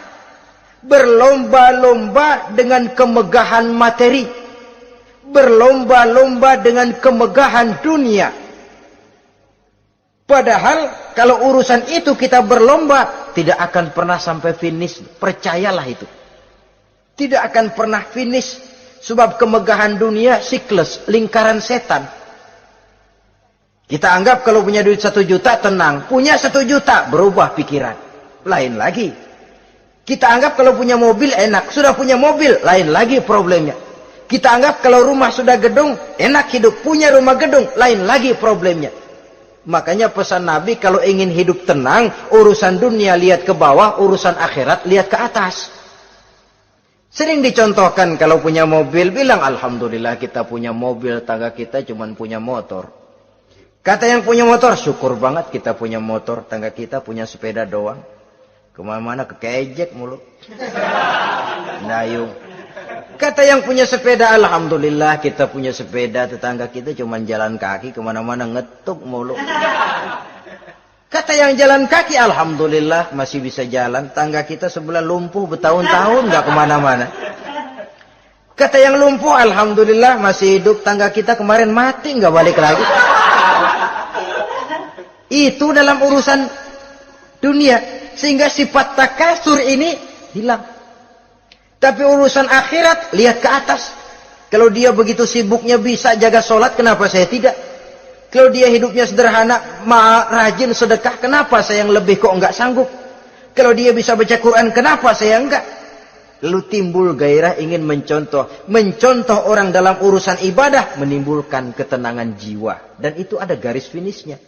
Berlomba-lomba dengan kemegahan materi, berlomba-lomba dengan kemegahan dunia. Padahal kalau urusan itu kita berlomba, tidak akan pernah sampai finish. Percayalah itu, tidak akan pernah finish. Sebab kemegahan dunia siklus, lingkaran setan. Kita anggap kalau punya duit 1 juta tenang, punya 1 juta berubah pikiran, lain lagi. Kita anggap kalau punya mobil enak, sudah punya mobil, lain lagi problemnya. Kita anggap kalau rumah sudah gedung, enak hidup, punya rumah gedung, lain lagi problemnya. Makanya pesan Nabi kalau ingin hidup tenang, urusan dunia lihat ke bawah, urusan akhirat lihat ke atas. Sering dicontohkan kalau punya mobil, bilang Alhamdulillah kita punya mobil, tangga kita cuma punya motor. Kata yang punya motor, syukur banget kita punya motor, tangga kita punya sepeda doang. Kemana-mana kekejek mulu. Dayung. Kata yang punya sepeda, Alhamdulillah kita punya sepeda, tetangga kita cuma jalan kaki, kemana-mana ngetuk mulu. Kata yang jalan kaki, Alhamdulillah masih bisa jalan, tangga kita sebelah lumpuh bertahun-tahun gak kemana-mana. Kata yang lumpuh, Alhamdulillah masih hidup, tangga kita kemarin mati gak balik lagi. Itu dalam urusan dunia. Sehingga sifat takatsur ini hilang. Tapi urusan akhirat, lihat ke atas. Kalau dia begitu sibuknya bisa jaga sholat, kenapa saya tidak? Kalau dia hidupnya sederhana, rajin sedekah, kenapa saya yang lebih kok enggak sanggup? Kalau dia bisa baca Quran, kenapa saya enggak? Lalu timbul gairah ingin mencontoh. Mencontoh orang dalam urusan ibadah menimbulkan ketenangan jiwa. Dan itu ada garis finishnya.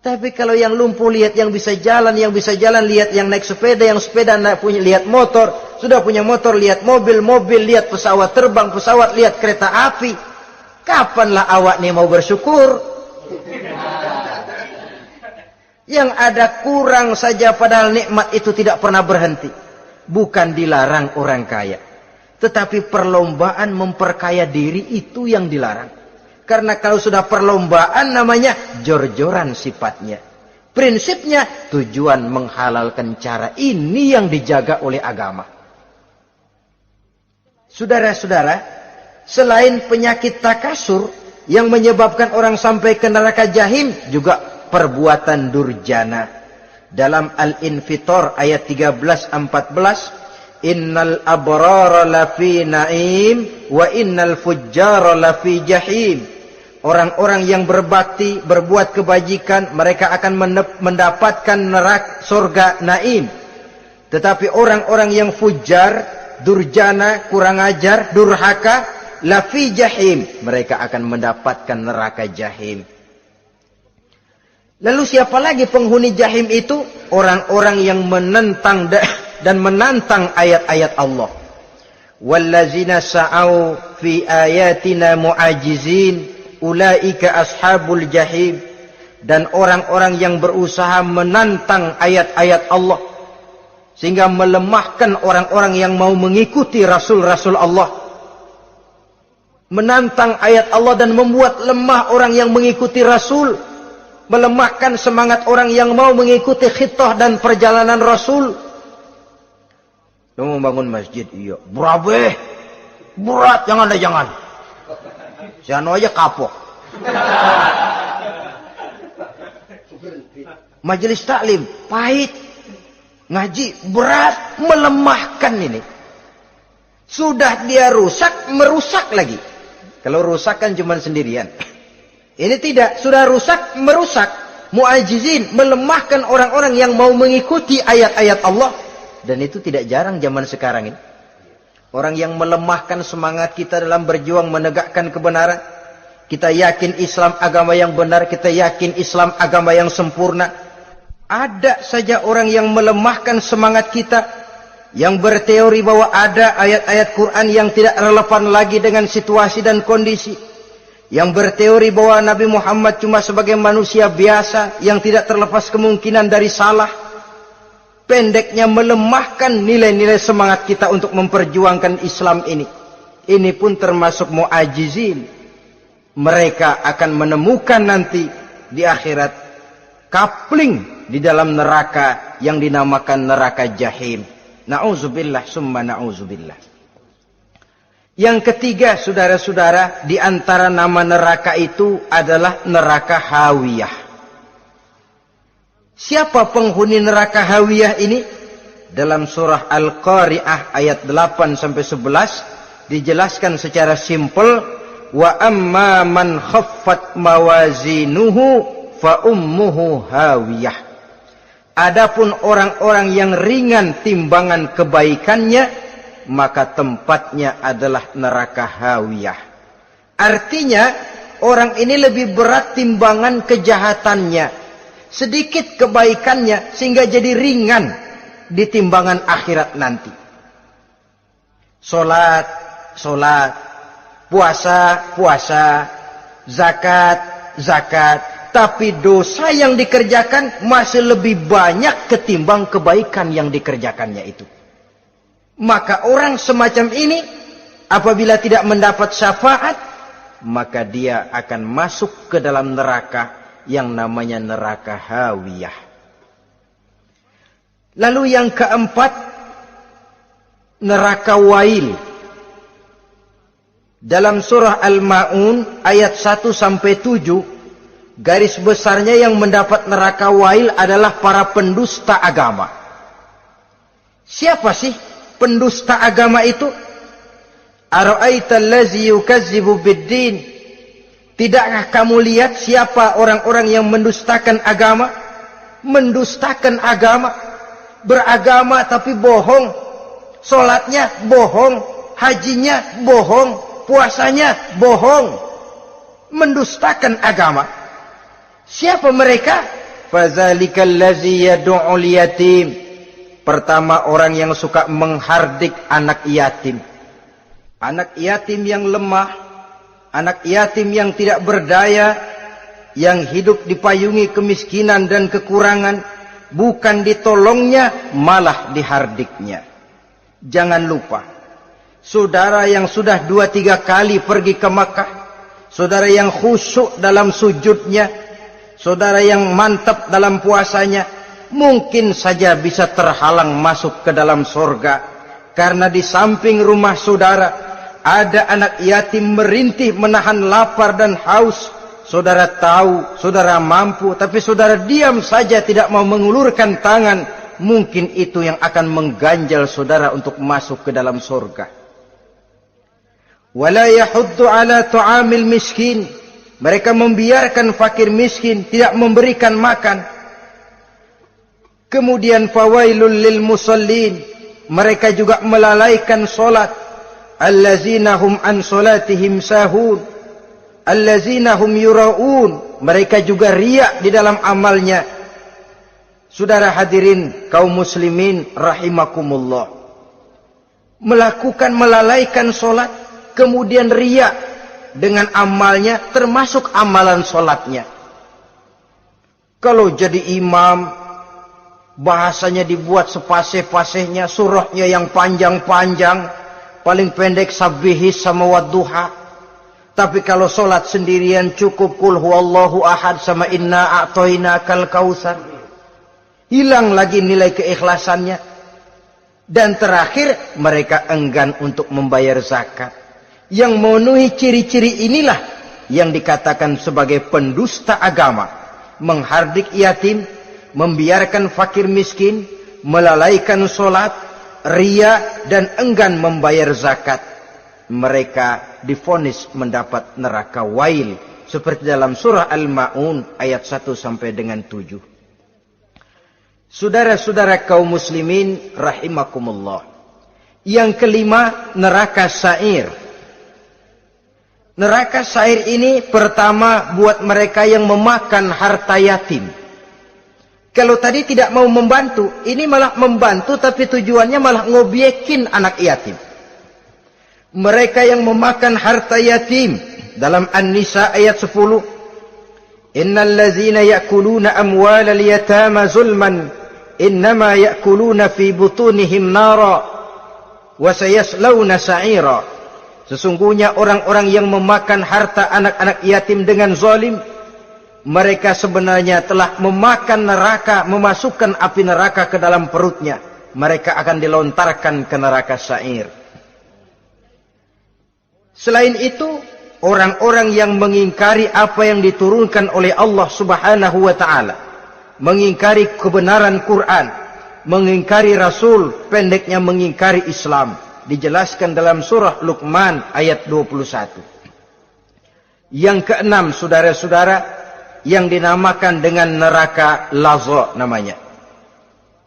Tapi kalau yang lumpuh lihat yang bisa jalan lihat yang naik sepeda, yang sepeda punya lihat motor, sudah punya motor lihat mobil, lihat pesawat terbang, lihat kereta api. Kapanlah awak nih mau bersyukur? Yang ada kurang saja padahal nikmat itu tidak pernah berhenti. Bukan dilarang orang kaya, tetapi perlombaan memperkaya diri itu yang dilarang. Karena kalau sudah perlombaan namanya jor-joran sifatnya. Prinsipnya tujuan menghalalkan cara ini yang dijaga oleh agama. Saudara-saudara, selain penyakit takasur yang menyebabkan orang sampai ke neraka jahim, juga perbuatan durjana. Dalam Al-Infitor ayat 13-14, innal abrara lafi na'im wa innal fujjara lafi jahim. Orang-orang yang berbakti, berbuat kebajikan, mereka akan mendapatkan neraka surga naim. Tetapi orang-orang yang fujar, durjana, kurang ajar, durhaka, lafi jahim, mereka akan mendapatkan neraka jahim. Lalu siapa lagi penghuni jahim itu? Orang-orang yang menentang dan menantang ayat-ayat Allah. Wallazina sa'au fi ayatina mu'ajizin ulaika ashabul jahim. Dan orang-orang yang berusaha menantang ayat-ayat Allah sehingga melemahkan orang-orang yang mau mengikuti rasul-rasul Allah. Menantang ayat Allah dan membuat lemah orang yang mengikuti rasul. Melemahkan semangat orang yang mau mengikuti khitah dan perjalanan Rasul. Lu mau bangun masjid? Iya. Berabe. Berat. Jangan. Jangan aja kapok. Majelis taklim. Pahit. Ngaji. Berat. Melemahkan ini. Sudah dia rusak. Merusak lagi. Kalau rusak kan cuma sendirian. Ini tidak, sudah rusak, merusak. Mu'ajizin, melemahkan orang-orang yang mau mengikuti ayat-ayat Allah. Dan itu tidak jarang zaman sekarang ini. Orang yang melemahkan semangat kita dalam berjuang menegakkan kebenaran. Kita yakin Islam agama yang benar, kita yakin Islam agama yang sempurna. Ada saja orang yang melemahkan semangat kita. Yang berteori bahwa ada ayat-ayat Quran yang tidak relevan lagi dengan situasi dan kondisi. Yang berteori bahwa Nabi Muhammad cuma sebagai manusia biasa yang tidak terlepas kemungkinan dari salah. Pendeknya melemahkan nilai-nilai semangat kita untuk memperjuangkan Islam ini. Ini pun termasuk mu'ajizin. Mereka akan menemukan nanti di akhirat kapling di dalam neraka yang dinamakan neraka jahim. Na'udzubillah summa na'udzubillah. Yang ketiga, saudara-saudara, di antara nama neraka itu adalah neraka hawiyah. Siapa penghuni neraka hawiyah ini? Dalam surah Al-Qari'ah ayat 8-11 dijelaskan secara simpel, wa amma man khaffat mawazinuhu fa ummuhu hawiyah. Adapun orang-orang yang ringan timbangan kebaikannya, maka tempatnya adalah neraka hawiyah. Artinya, orang ini lebih berat timbangan kejahatannya. Sedikit kebaikannya, sehingga jadi ringan di timbangan akhirat nanti. Salat, puasa, zakat. Tapi dosa yang dikerjakan masih lebih banyak ketimbang kebaikan yang dikerjakannya itu. Maka orang semacam ini apabila tidak mendapat syafaat, maka dia akan masuk ke dalam neraka yang namanya neraka hawiyah. Lalu yang keempat, neraka wail. Dalam surah Al-Ma'un ayat 1-7, garis besarnya yang mendapat neraka wail adalah para pendusta agama. Siapa sih pendusta agama itu? Ara'aita allazi yukazzibu biddin? Tidakkah kamu lihat siapa orang-orang yang mendustakan agama? Mendustakan agama, beragama tapi bohong, salatnya bohong, hajinya bohong, puasanya bohong, mendustakan agama. Siapa mereka? Fadzalikal ladzi yad'ul yatim. Pertama, orang yang suka menghardik anak yatim. Anak yatim yang lemah, anak yatim yang tidak berdaya, yang hidup dipayungi kemiskinan dan kekurangan, bukan ditolongnya, malah dihardiknya. Jangan lupa, saudara yang sudah 2-3 kali pergi ke Makkah, saudara yang khusyuk dalam sujudnya, saudara yang mantap dalam puasanya, mungkin saja bisa terhalang masuk ke dalam surga, karena di samping rumah saudara ada anak yatim merintih menahan lapar dan haus. Saudara tahu, saudara mampu, tapi saudara diam saja, tidak mau mengulurkan tangan. Mungkin itu yang akan mengganjal saudara untuk masuk ke dalam surga. Wala yahuddu ala tu'amil miskin. Mereka membiarkan fakir miskin, tidak memberikan makan. Kemudian fawailul lil musallin. Mereka juga melalaikan solat. Allazina hum an solatihim sahun. Allazina hum yura'un. Mereka juga riak di dalam amalnya. Saudara hadirin kaum muslimin rahimakumullah, melalaikan solat, kemudian riak dengan amalnya, termasuk amalan solatnya. Kalau jadi imam, bahasanya dibuat sepasih-pasihnya, surahnya yang panjang-panjang, paling pendek sabbihis sama wadduha. Tapi kalau solat sendirian cukup qul huwallahu ahad sama inna a'tainakal kautsar. Hilang lagi nilai keikhlasannya. Dan terakhir, mereka enggan untuk membayar zakat. Yang memenuhi ciri-ciri inilah yang dikatakan sebagai pendusta agama. Menghardik yatim, membiarkan fakir miskin, melalaikan solat, riya, dan enggan membayar zakat. Mereka divonis mendapat neraka wail, seperti dalam surah Al-Ma'un ayat 1 sampai dengan 7. Saudara-saudara kaum muslimin rahimakumullah. Yang kelima, neraka sa'ir. Neraka sa'ir ini pertama buat mereka yang memakan harta yatim. Kalau tadi tidak mau membantu, ini malah membantu tapi tujuannya malah ngobyekin anak yatim. Mereka yang memakan harta yatim, dalam An-Nisa ayat 10, innal ladzina ya'kuluna amwalal yatama zulman innama ya'kuluna fi butunihim nara wa sayaslawna sa'ira. Sesungguhnya orang-orang yang memakan harta anak-anak yatim dengan zalim, mereka sebenarnya telah memakan neraka, memasukkan api neraka ke dalam perutnya. Mereka akan dilontarkan ke neraka sa'ir. Selain itu, orang-orang yang mengingkari apa yang diturunkan oleh Allah Subhanahu wa ta'ala, mengingkari kebenaran Quran, mengingkari Rasul, pendeknya mengingkari Islam, dijelaskan dalam surah Luqman ayat 21. Yang keenam, saudara-saudara, yang dinamakan dengan neraka laza namanya.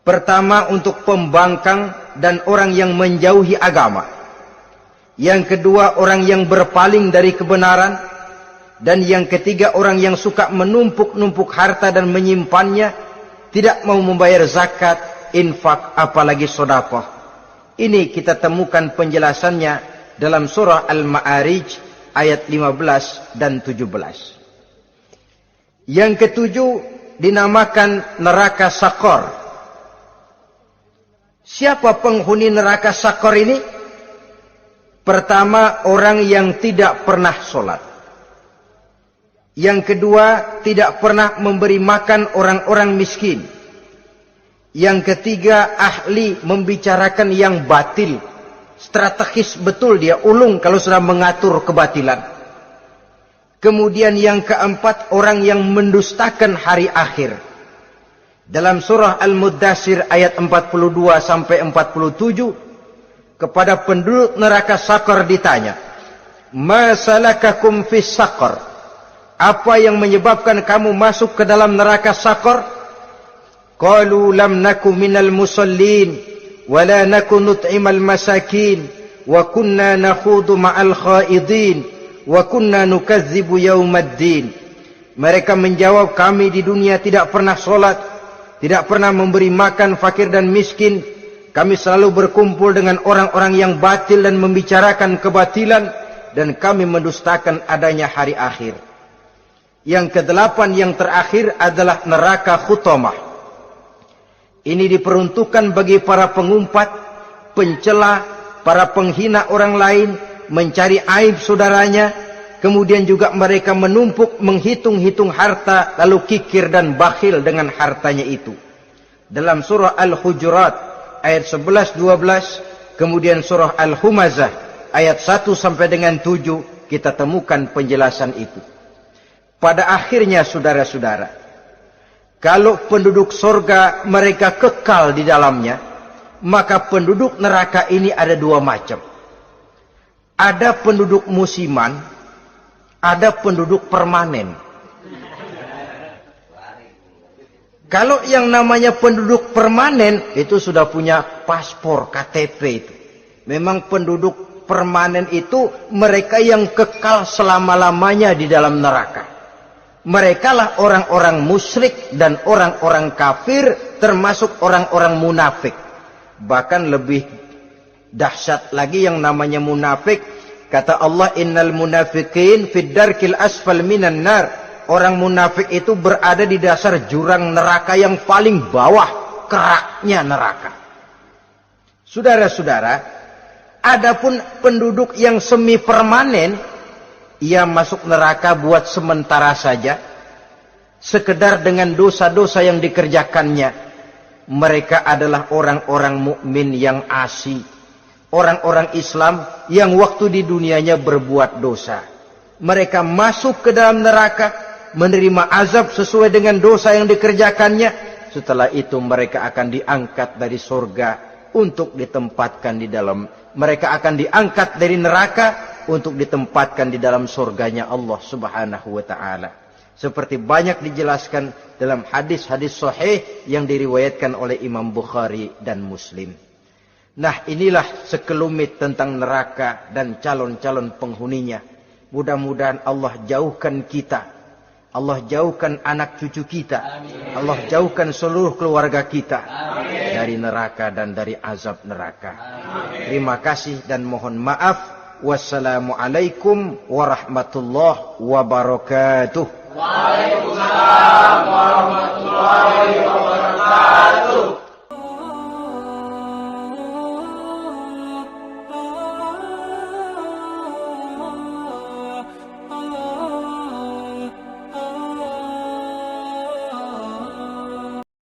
Pertama, untuk pembangkang dan orang yang menjauhi agama. Yang kedua, orang yang berpaling dari kebenaran. Dan yang ketiga, orang yang suka menumpuk-numpuk harta dan menyimpannya, tidak mau membayar zakat, infak, apalagi sedekah. Ini kita temukan penjelasannya dalam surah Al-Ma'arij ayat 15 dan 17. Yang ketujuh dinamakan neraka Sakor. Siapa penghuni neraka Sakor ini? Pertama, orang yang tidak pernah sholat. Yang kedua, tidak pernah memberi makan orang-orang miskin. Yang ketiga, ahli membicarakan yang batil. Strategis betul dia, ulung kalau sudah mengatur kebatilan. Kemudian yang keempat, orang yang mendustakan hari akhir. Dalam surah Al-Muddatsir ayat 42 sampai 47, kepada penduduk neraka Saqar ditanya, "Ma salakakum fis Saqar?" Apa yang menyebabkan kamu masuk ke dalam neraka Saqar? Qalu lam naku minal musallin wa la naku nut'imal masakin wa kunna nakhudu ma'al khaidin wa kunna nukadzibu yaumaddin. Mereka menjawab, kami di dunia tidak pernah sholat, tidak pernah memberi makan fakir dan miskin. Kami selalu berkumpul dengan orang-orang yang batil dan membicarakan kebatilan, dan kami mendustakan adanya hari akhir. Yang kedelapan, yang terakhir adalah neraka Khutamah. Ini diperuntukkan bagi para pengumpat, pencela, para penghina orang lain, mencari aib saudaranya, kemudian juga mereka menumpuk, menghitung-hitung harta, lalu kikir dan bakhil dengan hartanya itu. Dalam surah Al-Hujurat ayat 11-12, kemudian surah Al-Humazah ayat 1 sampai dengan 7, kita temukan penjelasan itu. Pada akhirnya saudara-saudara, kalau penduduk surga mereka kekal di dalamnya, maka penduduk neraka ini ada dua macam. Ada penduduk musiman, ada penduduk permanen. Kalau yang namanya penduduk permanen, itu sudah punya paspor, KTP itu. Memang penduduk permanen itu mereka yang kekal selama-lamanya di dalam neraka. Mereka lah orang-orang musyrik dan orang-orang kafir, termasuk orang-orang munafik. Bahkan lebih dahsyat lagi yang namanya munafik. Kata Allah, innal munafiqin fid darkil asfal minan nar. Orang munafik itu berada di dasar jurang neraka yang paling bawah, keraknya neraka. Saudara-saudara, adapun penduduk yang semi permanen, ia masuk neraka buat sementara saja, sekedar dengan dosa-dosa yang dikerjakannya. Mereka adalah orang-orang mukmin yang asli, orang-orang Islam yang waktu di dunianya berbuat dosa. Mereka masuk ke dalam neraka, menerima azab sesuai dengan dosa yang dikerjakannya. Setelah itu mereka akan diangkat dari surga untuk ditempatkan di dalam. Mereka akan diangkat dari neraka untuk ditempatkan di dalam surganya Allah Subhanahu wa ta'ala. Seperti banyak dijelaskan dalam hadis-hadis sahih yang diriwayatkan oleh Imam Bukhari dan Muslim. Nah, inilah sekelumit tentang neraka dan calon-calon penghuninya. Mudah-mudahan Allah jauhkan kita, Allah jauhkan anak cucu kita, amin. Allah jauhkan seluruh keluarga kita, amin, dari neraka dan dari azab neraka. Amin. Terima kasih dan mohon maaf. Wassalamualaikum warahmatullahi wabarakatuh. Waalaikumsalam warahmatullahi wabarakatuh.